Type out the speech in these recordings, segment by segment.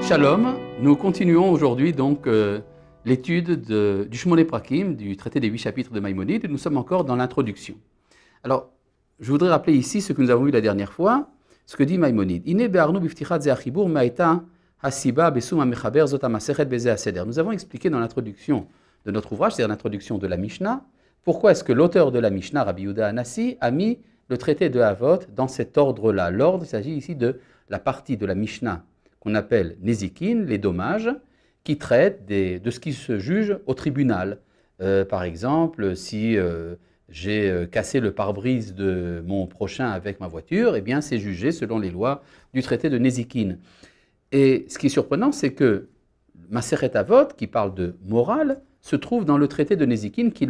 Shalom, nous continuons aujourd'hui donc l'étude du Shmoneh Prakim, du traité des 8 chapitres de Maïmonide, et nous sommes encore dans l'introduction. Alors, je voudrais rappeler ici ce que nous avons vu la dernière fois, ce que dit Maïmonide. Nous avons expliqué dans l'introduction de notre ouvrage, c'est-à-dire l'introduction de la Mishnah, pourquoi est-ce que l'auteur de la Mishnah, Rabbi Yehuda Hanassi, a mis le traité de Havot dans cet ordre-là. L'ordre, il s'agit ici de la partie de la Mishnah qu'on appelle Nezikin, les dommages, qui traitent de ce qui se juge au tribunal. Par exemple, si j'ai cassé le pare-brise de mon prochain avec ma voiture, eh bien c'est jugé selon les lois du traité de Nezikin. Et ce qui est surprenant, c'est que Maseret Avot, qui parle de morale, se trouve dans le traité de Nezikin, qui est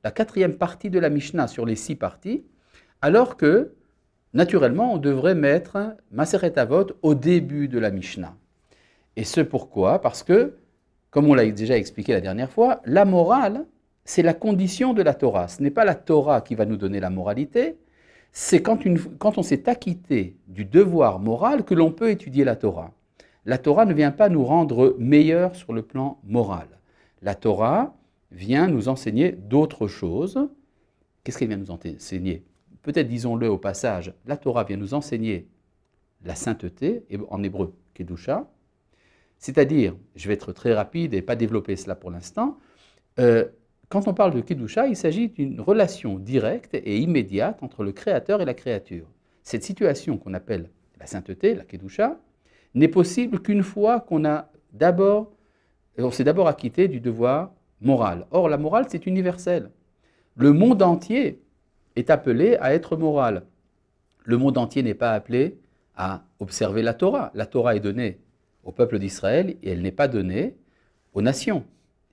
la quatrième partie de la Mishnah sur les 6 parties, alors que naturellement, on devrait mettre Maseret Avot au début de la Mishnah. Et ce pourquoi? Parce que, comme on l'a déjà expliqué la dernière fois, la morale, c'est la condition de la Torah. Ce n'est pas la Torah qui va nous donner la moralité, c'est quand on s'est acquitté du devoir moral que l'on peut étudier la Torah. La Torah ne vient pas nous rendre meilleurs sur le plan moral. La Torah vient nous enseigner d'autres choses. Qu'est-ce qu'elle vient nous enseigner? Peut-être disons-le au passage, la Torah vient nous enseigner la sainteté, en hébreu, Kedusha, c'est-à-dire, je vais être très rapide et pas développer cela pour l'instant, quand on parle de Kedusha, il s'agit d'une relation directe et immédiate entre le Créateur et la créature. Cette situation qu'on appelle la sainteté, la Kedusha, n'est possible qu'une fois qu'on s'est d'abord acquitté du devoir moral. Or, la morale, c'est universel. Le monde entier est appelé à être moral. Le monde entier n'est pas appelé à observer la Torah. La Torah est donnée au peuple d'Israël et elle n'est pas donnée aux nations.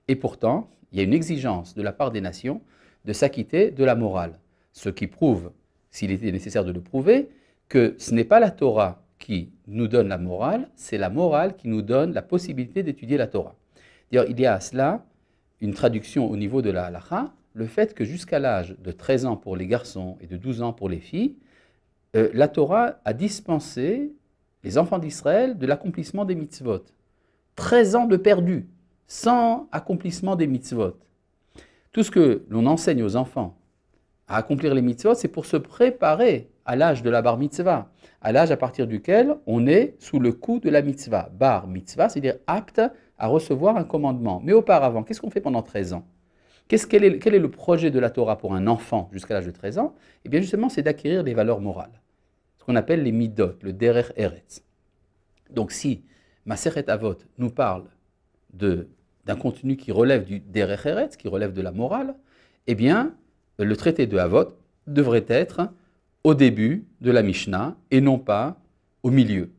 Et pourtant, il y a une exigence de la part des nations de s'acquitter de la morale. Ce qui prouve, s'il était nécessaire de le prouver, que ce n'est pas la Torah qui nous donne la morale, c'est la morale qui nous donne la possibilité d'étudier la Torah. D'ailleurs, il y a à cela une traduction au niveau de la halacha, le fait que jusqu'à l'âge de 13 ans pour les garçons et de 12 ans pour les filles, la Torah a dispensé les enfants d'Israël de l'accomplissement des mitzvot. 13 ans de perdu, sans accomplissement des mitzvot. Tout ce que l'on enseigne aux enfants à accomplir les mitzvot, c'est pour se préparer à l'âge de la bar mitzvah, à l'âge à partir duquel on est sous le coup de la mitzvah. Bar mitzvah, c'est-à-dire apte à recevoir un commandement. Mais auparavant, qu'est-ce qu'on fait pendant 13 ans? Quel est le projet de la Torah pour un enfant jusqu'à l'âge de 13 ans? Eh bien justement, c'est d'acquérir des valeurs morales, ce qu'on appelle les midot, le derer eretz. Donc si Maseret Avot nous parle d'un contenu qui relève du derer eretz, qui relève de la morale, eh bien le traité de Avot devrait être au début de la Mishnah et non pas au milieu.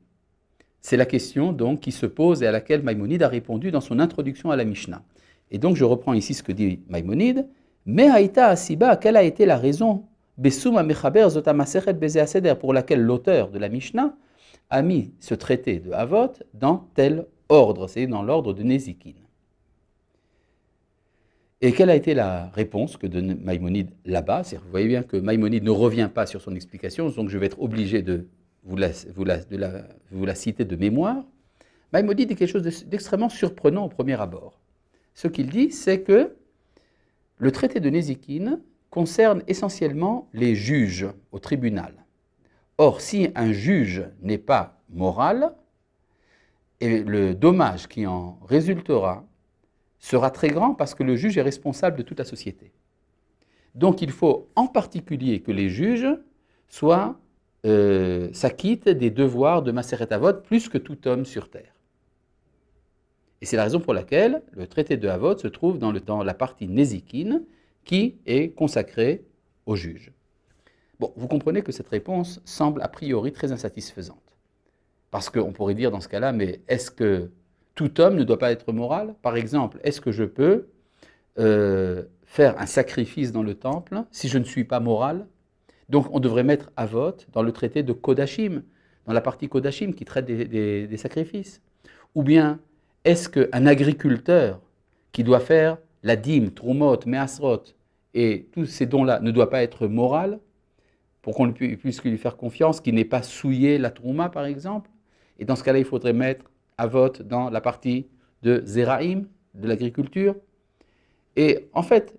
C'est la question donc qui se pose et à laquelle Maïmonide a répondu dans son introduction à la Mishnah. Et donc je reprends ici ce que dit Maïmonide. Mais Haïta Asiba, quelle a été la raison pour laquelle l'auteur de la Mishnah a mis ce traité de Havot dans tel ordre, c'est dans l'ordre de Nezikin. Et quelle a été la réponse que donne Maïmonide là-bas? Vous voyez bien que Maïmonide ne revient pas sur son explication, donc je vais être obligé de vous la citer de mémoire. Maïmonide dit quelque chose d'extrêmement surprenant au premier abord. Ce qu'il dit, c'est que le traité de Nezikin concerne essentiellement les juges au tribunal. Or, si un juge n'est pas moral, et le dommage qui en résultera sera très grand parce que le juge est responsable de toute la société. Donc, il faut en particulier que les juges s'acquittent des devoirs de Maseret Avot plus que tout homme sur terre. Et c'est la raison pour laquelle le traité de Havot se trouve dans la partie Nezikin qui est consacrée aux juges. Bon, vous comprenez que cette réponse semble a priori très insatisfaisante. Parce qu'on pourrait dire dans ce cas-là, mais est-ce que tout homme ne doit pas être moral? Par exemple, est-ce que je peux faire un sacrifice dans le temple si je ne suis pas moral? Donc on devrait mettre Havot dans le traité de Kodashim, dans la partie Kodashim qui traite des sacrifices. Ou bien, est-ce qu'un agriculteur qui doit faire la dîme, Trumot, Measrot, et tous ces dons-là ne doit pas être moral pour qu'on puisse lui faire confiance, qu'il n'ait pas souillé la Trouma par exemple? Et dans ce cas-là, il faudrait mettre Avot dans la partie de Zeraim, de l'agriculture. Et en fait,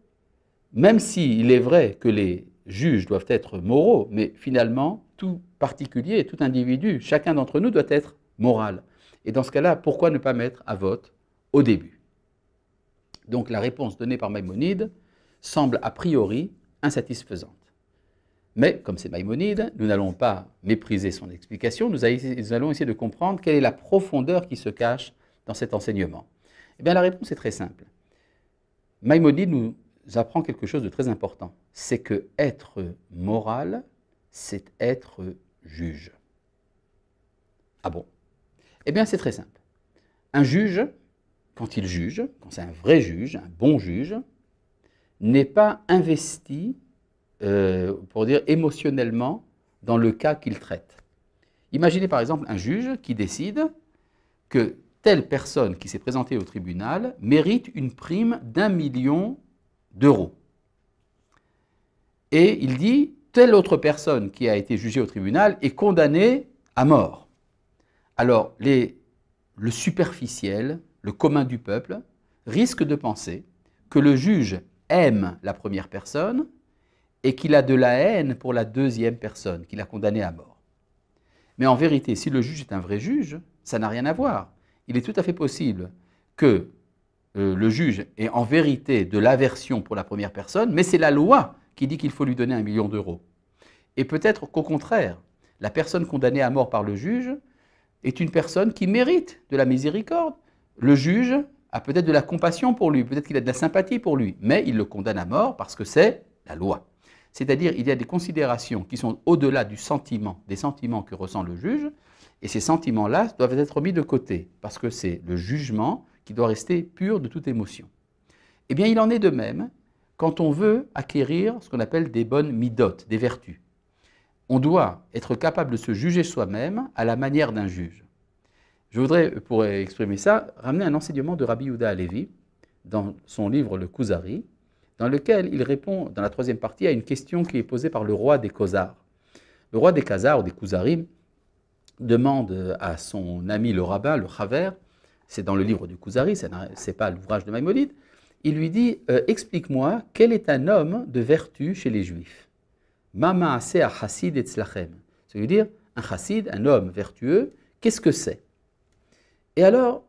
même s'il est vrai que les juges doivent être moraux, mais finalement, tout particulier, tout individu, chacun d'entre nous doit être moral. Et dans ce cas-là, pourquoi ne pas mettre Avot au début? Donc la réponse donnée par Maïmonide semble a priori insatisfaisante. Mais comme c'est Maïmonide, nous n'allons pas mépriser son explication, nous allons essayer de comprendre quelle est la profondeur qui se cache dans cet enseignement. Eh bien la réponse est très simple. Maïmonide nous apprend quelque chose de très important, c'est que être moral, c'est être juge. Ah bon? Eh bien c'est très simple. Un juge, quand il juge, quand c'est un vrai juge, un bon juge, n'est pas investi, pour dire émotionnellement, dans le cas qu'il traite. Imaginez par exemple un juge qui décide que telle personne qui s'est présentée au tribunal mérite une prime d'1 million d'euros. Et il dit, telle autre personne qui a été jugée au tribunal est condamnée à mort. Alors, le superficiel, le commun du peuple, risque de penser que le juge aime la première personne et qu'il a de la haine pour la deuxième personne qu'il a condamnée à mort. Mais en vérité, si le juge est un vrai juge, ça n'a rien à voir. Il est tout à fait possible que le juge ait en vérité de l'aversion pour la première personne, mais c'est la loi qui dit qu'il faut lui donner 1 million d'euros. Et peut-être qu'au contraire, la personne condamnée à mort par le juge est une personne qui mérite de la miséricorde. Le juge a peut-être de la compassion pour lui, peut-être qu'il a de la sympathie pour lui, mais il le condamne à mort parce que c'est la loi. C'est-à-dire il y a des considérations qui sont au-delà du sentiment, des sentiments que ressent le juge, et ces sentiments-là doivent être mis de côté, parce que c'est le jugement qui doit rester pur de toute émotion. Eh bien, il en est de même quand on veut acquérir ce qu'on appelle des bonnes midotes, des vertus. On doit être capable de se juger soi-même à la manière d'un juge. Je voudrais, pour exprimer ça, ramener un enseignement de Rabbi Yehuda Halevi dans son livre Le Kuzari, dans lequel il répond, dans la troisième partie, à une question qui est posée par le roi des Khazars. Le roi des Khazars, ou des Khuzarim, demande à son ami le rabbin, le Chaver, c'est dans le livre du Kuzari, ce n'est pas l'ouvrage de Maïmonide, il lui dit « Explique-moi, quel est un homme de vertu chez les Juifs ?» Ma ma'aseh ha-chassid etzlachem. Ça veut dire, un chassid, un homme vertueux, qu'est-ce que c'est? Et alors,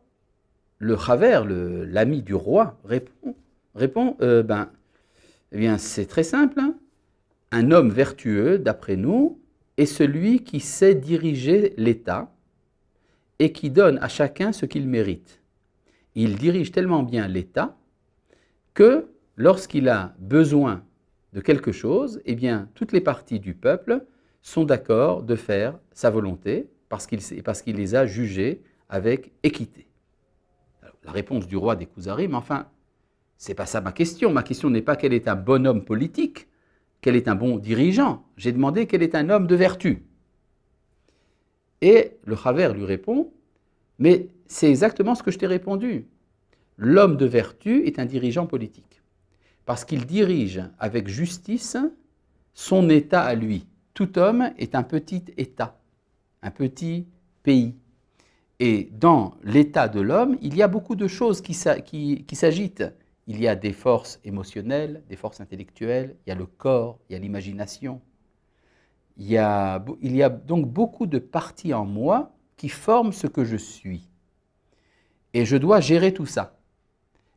le Chaver, l'ami du roi, répond eh bien, c'est très simple. Hein. Un homme vertueux, d'après nous, est celui qui sait diriger l'État et qui donne à chacun ce qu'il mérite. Il dirige tellement bien l'État que lorsqu'il a besoin de quelque chose, eh bien, toutes les parties du peuple sont d'accord de faire sa volonté parce qu'il les a jugés avec équité. Alors, la réponse du roi des Khuzarim, enfin, c'est pas ça ma question. Ma question n'est pas quel est un bon homme politique, quel est un bon dirigeant. J'ai demandé quel est un homme de vertu. Et le Chaver lui répond, mais c'est exactement ce que je t'ai répondu. L'homme de vertu est un dirigeant politique. Parce qu'il dirige avec justice son État à lui. Tout homme est un petit État, un petit pays. Et dans l'État de l'homme, il y a beaucoup de choses qui s'agitent. Il y a des forces émotionnelles, des forces intellectuelles, il y a le corps, il y a l'imagination. Il y a donc beaucoup de parties en moi qui forment ce que je suis. Et je dois gérer tout ça.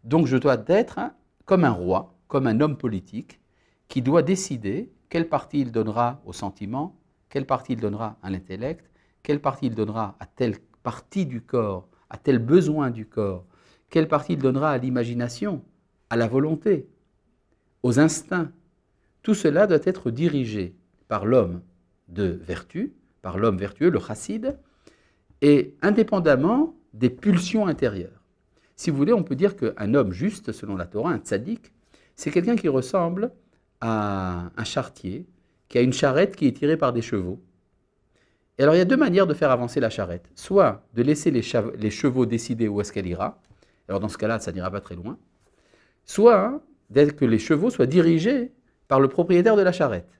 Donc je dois être comme un roi, comme un homme politique, qui doit décider quelle partie il donnera au sentiment, quelle partie il donnera à l'intellect, quelle partie il donnera à telle partie du corps, à tel besoin du corps, quelle partie il donnera à l'imagination, à la volonté, aux instincts. Tout cela doit être dirigé par l'homme de vertu, par l'homme vertueux, le chassid, et indépendamment des pulsions intérieures. Si vous voulez, on peut dire qu'un homme juste, selon la Torah, un tzaddik, c'est quelqu'un qui ressemble à un charretier, qui a une charrette qui est tirée par des chevaux. Et alors, il y a deux manières de faire avancer la charrette. Soit de laisser les chevaux décider où est-ce qu'elle ira. Alors, dans ce cas-là, ça n'ira pas très loin. Soit d'être que les chevaux soient dirigés par le propriétaire de la charrette.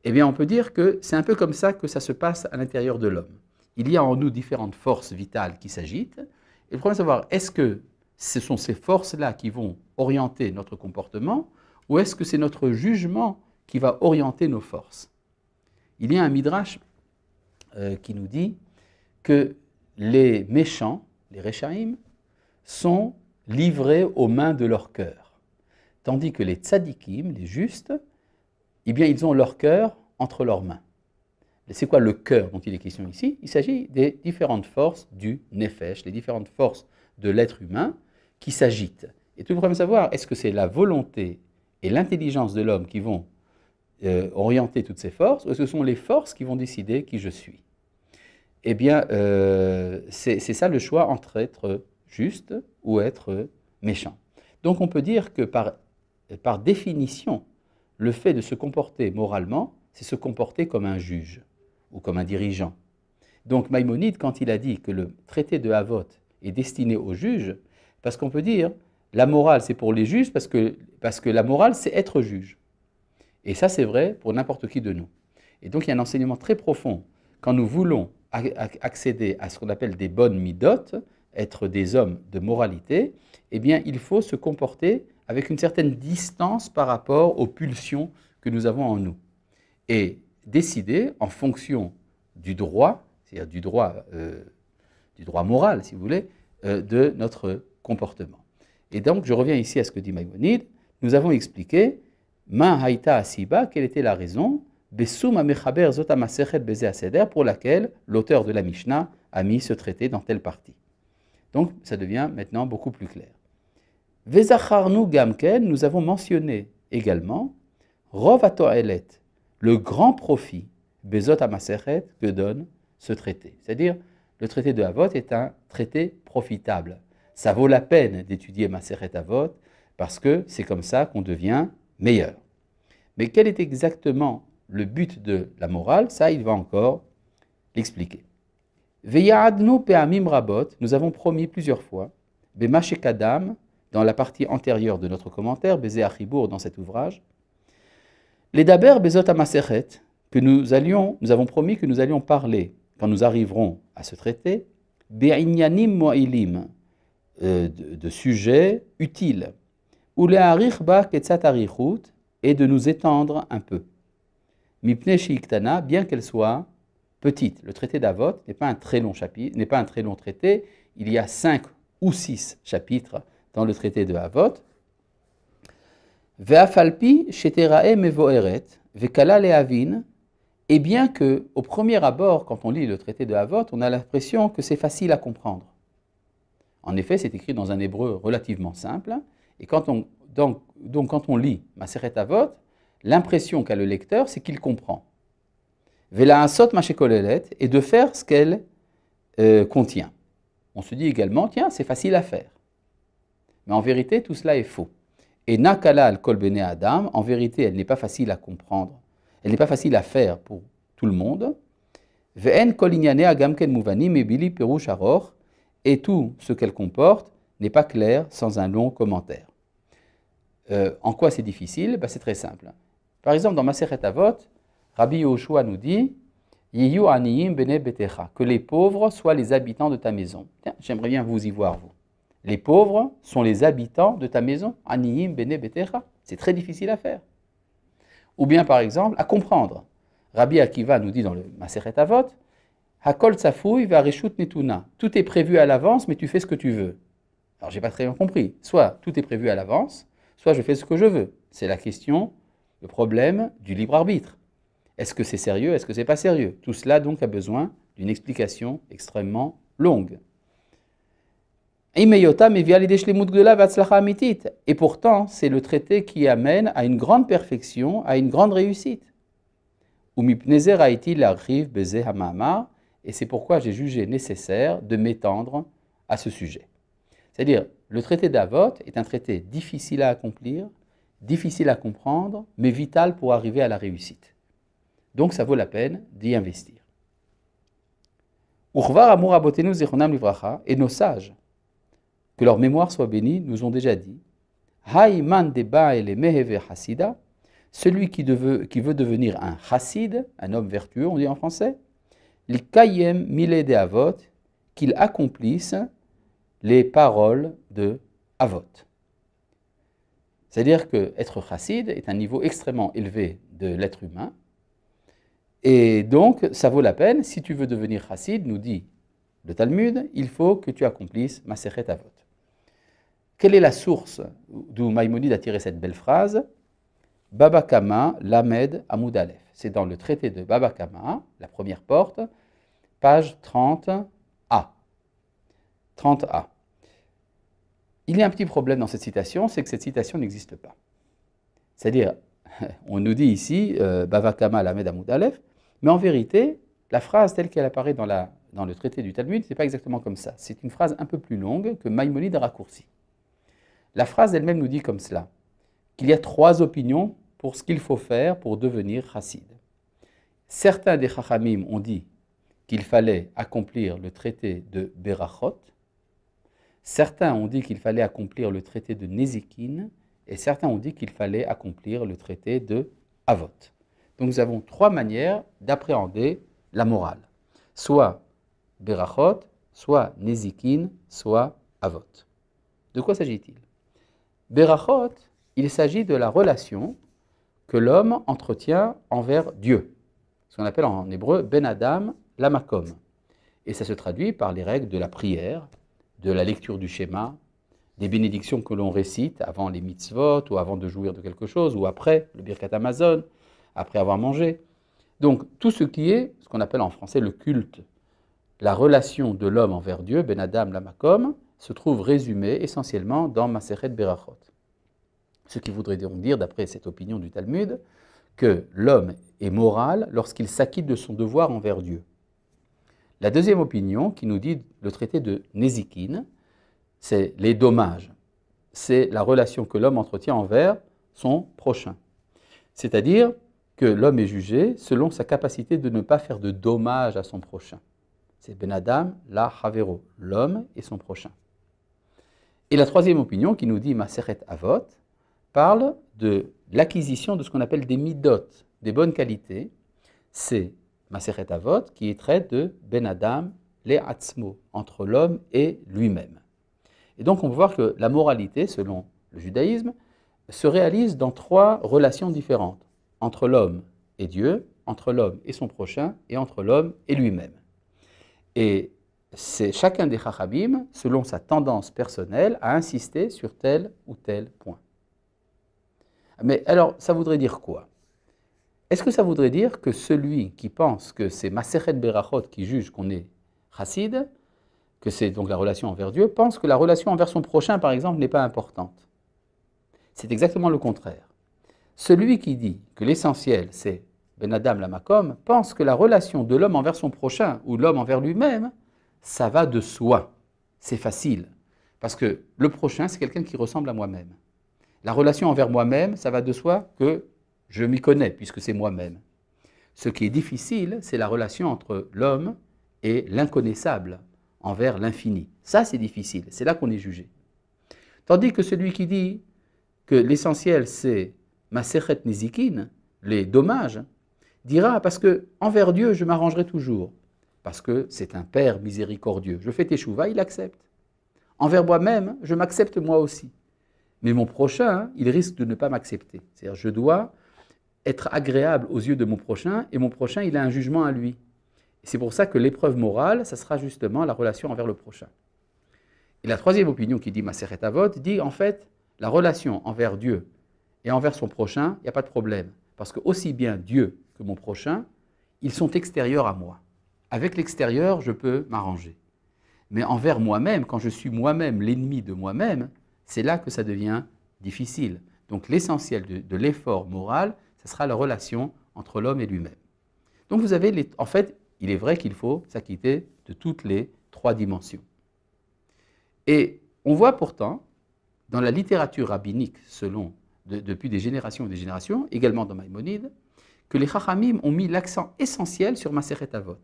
Eh bien, on peut dire que c'est un peu comme ça que ça se passe à l'intérieur de l'homme. il y a en nous différentes forces vitales qui s'agitent. Et le problème est de savoir, est-ce que ce sont ces forces-là qui vont orienter notre comportement ou est-ce que c'est notre jugement qui va orienter nos forces? Il y a un midrash qui nous dit que les méchants, les Réchaïm, sont livrés aux mains de leur cœur. Tandis que les tzadikim, les justes, eh bien, ils ont leur cœur entre leurs mains. Et c'est quoi le cœur dont il est question ici? Il s'agit des différentes forces du nefesh, les différentes forces de l'être humain qui s'agitent. Et tout le problème de savoir, est-ce que c'est la volonté et l'intelligence de l'homme qui vont orienter toutes ces forces, ou est-ce que ce sont les forces qui vont décider qui je suis? Eh bien, c'est ça le choix entre être juste ou être méchant. Donc on peut dire que par définition, le fait de se comporter moralement, c'est se comporter comme un juge ou comme un dirigeant. Donc Maïmonide, quand il a dit que le traité de Havot est destiné aux juges, parce qu'on peut dire la morale c'est pour les juges parce que la morale c'est être juge. Et ça c'est vrai pour n'importe qui de nous. Et donc il y a un enseignement très profond. Quand nous voulons accéder à ce qu'on appelle des bonnes midotes, être des hommes de moralité, eh bien il faut se comporter avec une certaine distance par rapport aux pulsions que nous avons en nous. Et décider en fonction du droit, c'est-à-dire du droit moral, si vous voulez, de notre comportement. Et donc, je reviens ici à ce que dit Maïmonide. Nous avons expliqué, Ma haïta asiba, quelle était la raison, Besum amechaber zot amasechet beze aseder, pour laquelle l'auteur de la Mishnah a mis ce traité dans telle partie. Donc, ça devient maintenant beaucoup plus clair. Vezacharnu gamken, nous avons mentionné également, Rov atoelet, le grand profit, bezot amasechet, que donne ce traité. C'est-à-dire, le traité de Havot est un traité profitable. Ça vaut la peine d'étudier Masechet Havot parce que c'est comme ça qu'on devient meilleur. Mais quel est exactement le but de la morale? Ça, il va encore l'expliquer. Veya'adnu pe'amim rabot, nous avons promis plusieurs fois, b'mashekadam, dans la partie antérieure de notre commentaire, Bézé Achibour, dans cet ouvrage, les daber bezot amasechet, que nous avons promis que nous allions parler quand nous arriverons à ce traité, be'inyanim mo'ilim, de sujets utiles, ou le'arich ba ketzat arichut, et de nous étendre un peu. Mipne shi'iktana, bien qu'elle soit petite. Le traité d'Havot n'est pas un très long chapitre, n'est pas un très long traité. Il y a 5 ou 6 chapitres dans le traité de Havot. Ve'afalpi sheterae mevoeret, ve'kala le'avin, et bien que, au premier abord, quand on lit le traité de Havot, on a l'impression que c'est facile à comprendre. En effet, c'est écrit dans un hébreu relativement simple, et quand on lit Masechet Havot, l'impression qu'a le lecteur, c'est qu'il comprend. Vela asot mashekolelet, et de faire ce qu'elle contient. On se dit également, tiens, c'est facile à faire. Mais en vérité, tout cela est faux. Et nakala al kol bene adam, en vérité, elle n'est pas facile à comprendre. Elle n'est pas facile à faire pour tout le monde. Ve'en kol inyane agam ken muvanim ebili perush aroch, et tout ce qu'elle comporte n'est pas clair sans un long commentaire. En quoi c'est difficile? C'est très simple. Par exemple, dans Masechet Havot, Rabbi Yehoshua nous dit Yiyu aniyim bene betecha, que les pauvres soient les habitants de ta maison. Tiens, j'aimerais bien vous y voir, vous. Les pauvres sont les habitants de ta maison. Aniyim bene betecha. C'est très difficile à faire. Ou bien, par exemple, à comprendre. Rabbi Akiva nous dit dans le Masechet Havot Hakol tsafouy ve'areshut netuna. Tout est prévu à l'avance, mais tu fais ce que tu veux. Alors, j'ai pas très bien compris. Soit tout est prévu à l'avance, soit je fais ce que je veux. C'est la question, le problème du libre arbitre. Est-ce que c'est sérieux? Est-ce que c'est pas sérieux? Tout cela donc a besoin d'une explication extrêmement longue. Et pourtant, c'est le traité qui amène à une grande perfection, à une grande réussite. Et c'est pourquoi j'ai jugé nécessaire de m'étendre à ce sujet. C'est-à-dire, le traité d'Havot est un traité difficile à accomplir, difficile à comprendre, mais vital pour arriver à la réussite. Donc ça vaut la peine d'y investir. Et nos sages, que leur mémoire soit bénie, nous ont déjà dit celui qui veut devenir un chassid, un homme vertueux, on dit en français, l'kayem mile de avot, qu'il accomplisse les paroles de avot. C'est-à-dire qu'être chassid est un niveau extrêmement élevé de l'être humain, et donc ça vaut la peine, si tu veux devenir chassid, nous dit le Talmud, il faut que tu accomplisses Masechet Avot. Quelle est la source d'où Maïmonide a tiré cette belle phrase? Baba Kama Lamed Amoud Aleph. C'est dans le traité de Baba Kama, la première porte, page 30a. 30a. Il y a un petit problème dans cette citation, c'est que cette citation n'existe pas. C'est-à-dire, on nous dit ici Baba Kama Lamed Amoud Aleph, mais en vérité, la phrase telle qu'elle apparaît dans le traité du Talmud, ce n'est pas exactement comme ça. C'est une phrase un peu plus longue que Maïmonide a raccourcie. La phrase elle-même nous dit comme cela, qu'il y a 3 opinions pour ce qu'il faut faire pour devenir chassid. Certains des chachamim ont dit qu'il fallait accomplir le traité de Berachot, certains ont dit qu'il fallait accomplir le traité de Nezikin, et certains ont dit qu'il fallait accomplir le traité de Avot. Donc nous avons 3 manières d'appréhender la morale, soit Berachot, soit Nezikin, soit Avot. De quoi s'agit-il? Berachot, il s'agit de la relation que l'homme entretient envers Dieu, ce qu'on appelle en hébreu Ben Adam Lamakom. Et ça se traduit par les règles de la prière, de la lecture du schéma, des bénédictions que l'on récite avant les mitzvot, ou avant de jouir de quelque chose, ou après le Birkat Hamazon, après avoir mangé. Donc tout ce qui est, ce qu'on appelle en français le culte, la relation de l'homme envers Dieu, Ben Adam Lamakom, se trouve résumé essentiellement dans Masechet Berachot. Ce qui voudrait donc dire, d'après cette opinion du Talmud, que l'homme est moral lorsqu'il s'acquitte de son devoir envers Dieu. La deuxième opinion, qui nous dit le traité de Nezikin, c'est les dommages. C'est la relation que l'homme entretient envers son prochain. C'est-à-dire que l'homme est jugé selon sa capacité de ne pas faire de dommages à son prochain. C'est Ben Adam, la Havero, l'homme et son prochain. Et la troisième opinion, qui nous dit Masechet Avot, parle de l'acquisition de ce qu'on appelle des midot, des bonnes qualités. C'est Masechet Avot qui traite de Ben Adam, le Atzmo, entre l'homme et lui-même. Et donc on peut voir que la moralité, selon le judaïsme, se réalise dans 3 relations différentes, entre l'homme et Dieu, entre l'homme et son prochain, et entre l'homme et lui-même. Et c'est chacun des chachamim, selon sa tendance personnelle, à insister sur tel ou tel point. Mais alors, ça voudrait dire quoi? Est-ce que ça voudrait dire que celui qui pense que c'est Masechet Berachot qui juge qu'on est chassid, que c'est donc la relation envers Dieu, pense que la relation envers son prochain, par exemple, n'est pas importante? C'est exactement le contraire. Celui qui dit que l'essentiel, c'est Ben Adam Lamakom, pense que la relation de l'homme envers son prochain ou l'homme envers lui-même, ça va de soi. C'est facile. Parce que le prochain, c'est quelqu'un qui ressemble à moi-même. La relation envers moi-même, ça va de soi que je m'y connais, puisque c'est moi-même. Ce qui est difficile, c'est la relation entre l'homme et l'inconnaissable, envers l'infini. Ça, c'est difficile. C'est là qu'on est jugé. Tandis que celui qui dit que l'essentiel, c'est Masechet Nezikin, les dommages, dira, parce que envers Dieu, je m'arrangerai toujours. Parce que c'est un Père miséricordieux. Je fais teshuva, il accepte. Envers moi-même, je m'accepte moi aussi. Mais mon prochain, il risque de ne pas m'accepter. C'est-à-dire, je dois être agréable aux yeux de mon prochain, et mon prochain, il a un jugement à lui. Et c'est pour ça que l'épreuve morale, ça sera justement la relation envers le prochain. Et la troisième opinion qui dit Masechet Avot, dit en fait, la relation envers Dieu et envers son prochain, il n'y a pas de problème. Parce que aussi bien Dieu que mon prochain, ils sont extérieurs à moi. Avec l'extérieur, je peux m'arranger. Mais envers moi-même, quand je suis moi-même l'ennemi de moi-même, c'est là que ça devient difficile. Donc l'essentiel de l'effort moral, ce sera la relation entre l'homme et lui-même. Donc vous avez, en fait, il est vrai qu'il faut s'acquitter de toutes les 3 dimensions. Et on voit pourtant, dans la littérature rabbinique, depuis des générations et des générations, également dans Maïmonide, que les Chachamim ont mis l'accent essentiel sur Masechet Avot.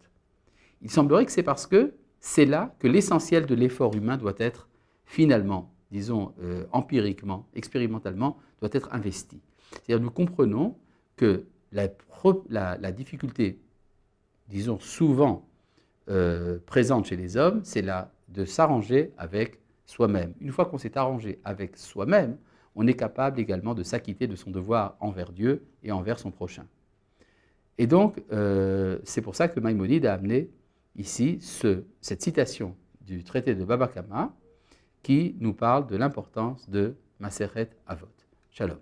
Il semblerait que c'est parce que c'est là que l'essentiel de l'effort humain doit être finalement, disons empiriquement, expérimentalement, doit être investi. C'est-à-dire nous comprenons que la difficulté, disons souvent, présente chez les hommes, c'est là de s'arranger avec soi-même. Une fois qu'on s'est arrangé avec soi-même, on est capable également de s'acquitter de son devoir envers Dieu et envers son prochain. Et donc, c'est pour ça que Maïmonide a amené ici cette citation du traité de Baba Kama qui nous parle de l'importance de Maseret Avot. Shalom.